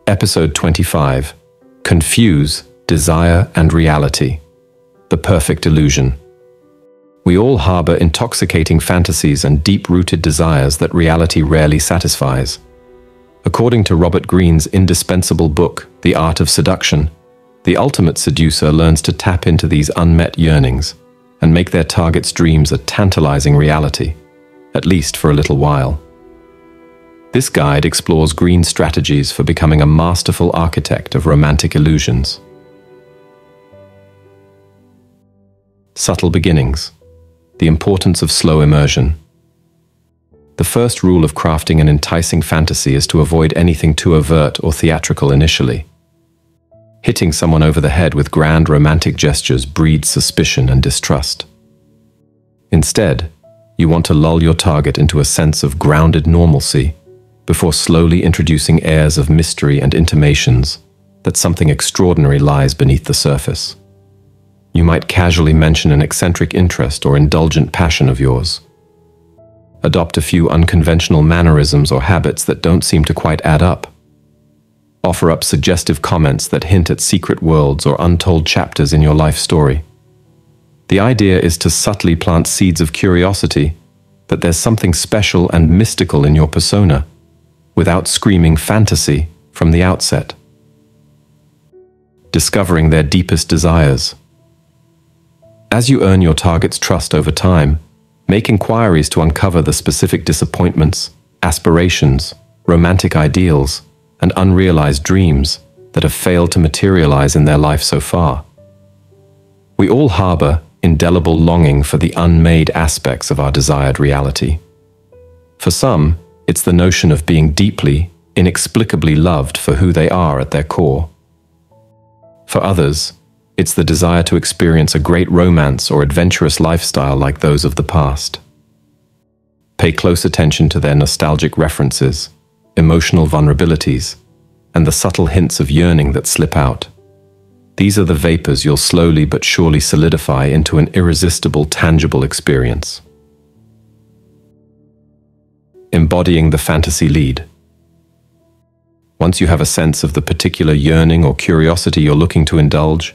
Episode 25. Confuse Desire and Reality. The Perfect Illusion. We all harbor intoxicating fantasies and deep-rooted desires that reality rarely satisfies. According to Robert Greene's indispensable book, The Art of Seduction, the ultimate seducer learns to tap into these unmet yearnings and make their target's dreams a tantalizing reality, at least for a little while. This guide explores Greene's strategies for becoming a masterful architect of romantic illusions. Subtle beginnings. The importance of slow immersion. The first rule of crafting an enticing fantasy is to avoid anything too overt or theatrical initially. Hitting someone over the head with grand romantic gestures breeds suspicion and distrust. Instead, you want to lull your target into a sense of grounded normalcy before slowly introducing airs of mystery and intimations that something extraordinary lies beneath the surface. You might casually mention an eccentric interest or indulgent passion of yours. Adopt a few unconventional mannerisms or habits that don't seem to quite add up. Offer up suggestive comments that hint at secret worlds or untold chapters in your life story. The idea is to subtly plant seeds of curiosity that there's something special and mystical in your persona, without screaming fantasy from the outset. Discovering their deepest desires. As you earn your target's trust over time, make inquiries to uncover the specific disappointments, aspirations, romantic ideals, and unrealized dreams that have failed to materialize in their life so far. We all harbor indelible longing for the unmade aspects of our desired reality. For some, it's the notion of being deeply, inexplicably loved for who they are at their core. For others, it's the desire to experience a great romance or adventurous lifestyle like those of the past. Pay close attention to their nostalgic references, emotional vulnerabilities, and the subtle hints of yearning that slip out. These are the vapors you'll slowly but surely solidify into an irresistible, tangible experience. Embodying the fantasy lead. Once you have a sense of the particular yearning or curiosity you're looking to indulge,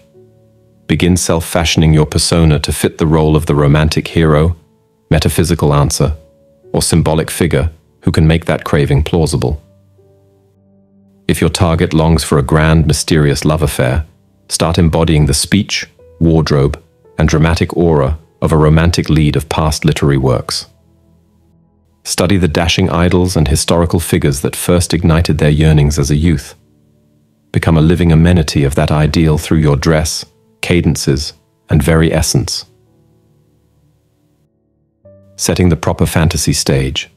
begin self-fashioning your persona to fit the role of the romantic hero, metaphysical answer, or symbolic figure who can make that craving plausible. If your target longs for a grand, mysterious love affair, start embodying the speech, wardrobe, and dramatic aura of a romantic lead of past literary works. Study the dashing idols and historical figures that first ignited their yearnings as a youth. Become a living amenity of that ideal through your dress, cadences, and very essence. Setting the proper fantasy stage.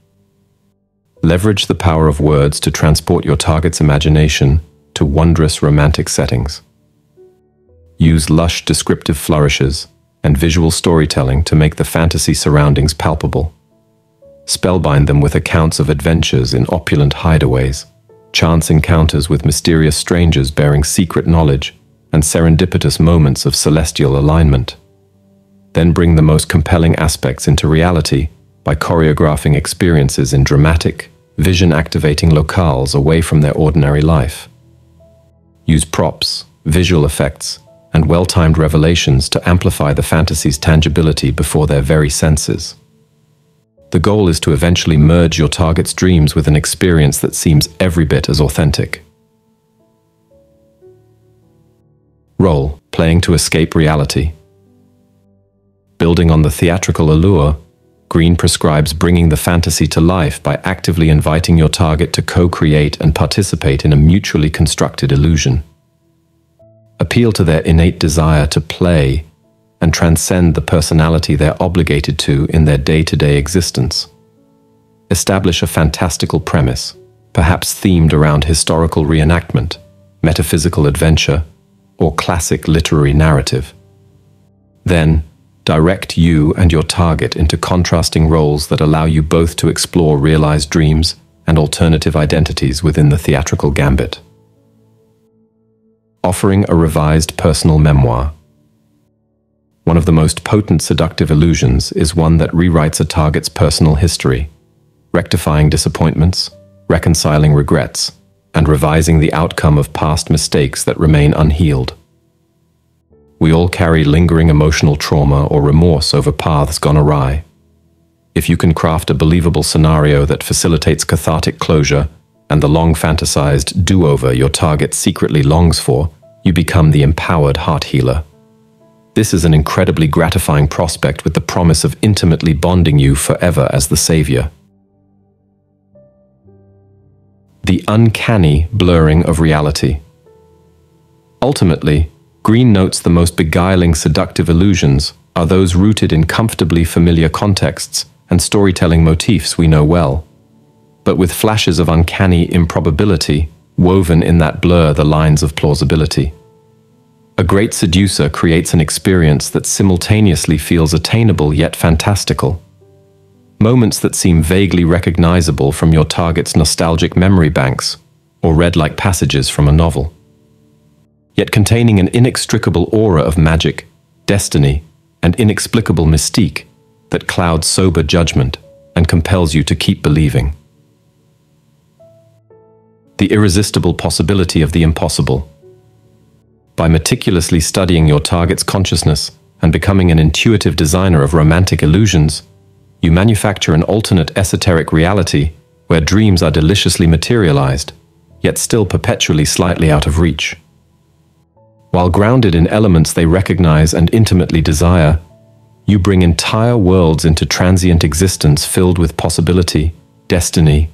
Leverage the power of words to transport your target's imagination to wondrous romantic settings. Use lush descriptive flourishes and visual storytelling to make the fantasy surroundings palpable. Spellbind them with accounts of adventures in opulent hideaways, chance encounters with mysterious strangers bearing secret knowledge, and serendipitous moments of celestial alignment. Then bring the most compelling aspects into reality by choreographing experiences in dramatic, vision-activating locales away from their ordinary life. Use props, visual effects, and well-timed revelations to amplify the fantasy's tangibility before their very senses. The goal is to eventually merge your target's dreams with an experience that seems every bit as authentic. Role playing to escape reality. Building on the theatrical allure, Greene prescribes bringing the fantasy to life by actively inviting your target to co-create and participate in a mutually constructed illusion. Appeal to their innate desire to play and transcend the personality they're obligated to in their day-to-day existence. Establish a fantastical premise, perhaps themed around historical reenactment, metaphysical adventure, or classic literary narrative. Then, direct you and your target into contrasting roles that allow you both to explore realized dreams and alternative identities within the theatrical gambit. Offering a revised personal memoir. One of the most potent seductive illusions is one that rewrites a target's personal history, rectifying disappointments, reconciling regrets, and revising the outcome of past mistakes that remain unhealed. We all carry lingering emotional trauma or remorse over paths gone awry. If you can craft a believable scenario that facilitates cathartic closure and the long fantasized do-over your target secretly longs for, you become the empowered heart healer. This is an incredibly gratifying prospect with the promise of intimately bonding you forever as the savior. The uncanny blurring of reality. Ultimately, Greene notes the most beguiling seductive illusions are those rooted in comfortably familiar contexts and storytelling motifs we know well, but with flashes of uncanny improbability woven in that blur the lines of plausibility. A great seducer creates an experience that simultaneously feels attainable yet fantastical. Moments that seem vaguely recognizable from your target's nostalgic memory banks, or read like passages from a novel, yet containing an inextricable aura of magic, destiny, and inexplicable mystique that clouds sober judgment and compels you to keep believing. The irresistible possibility of the impossible. By meticulously studying your target's consciousness and becoming an intuitive designer of romantic illusions, you manufacture an alternate esoteric reality where dreams are deliciously materialized, yet still perpetually slightly out of reach. While grounded in elements they recognize and intimately desire, you bring entire worlds into transient existence filled with possibility, destiny,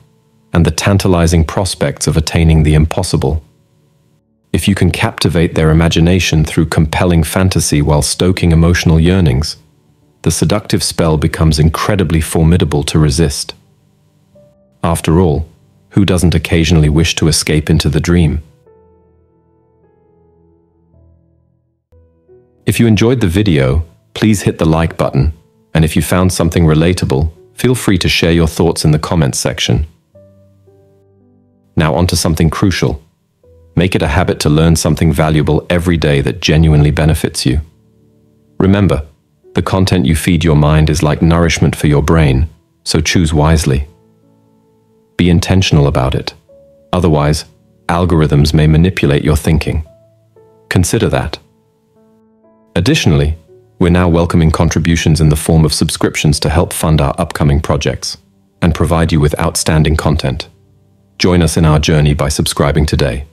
and the tantalizing prospects of attaining the impossible. If you can captivate their imagination through compelling fantasy while stoking emotional yearnings, the seductive spell becomes incredibly formidable to resist. After all, who doesn't occasionally wish to escape into the dream? If you enjoyed the video, please hit the like button, and if you found something relatable, feel free to share your thoughts in the comments section. Now onto something crucial. Make it a habit to learn something valuable every day that genuinely benefits you. Remember, the content you feed your mind is like nourishment for your brain, so choose wisely. Be intentional about it. Otherwise, algorithms may manipulate your thinking. Consider that. Additionally, we're now welcoming contributions in the form of subscriptions to help fund our upcoming projects and provide you with outstanding content. Join us in our journey by subscribing today.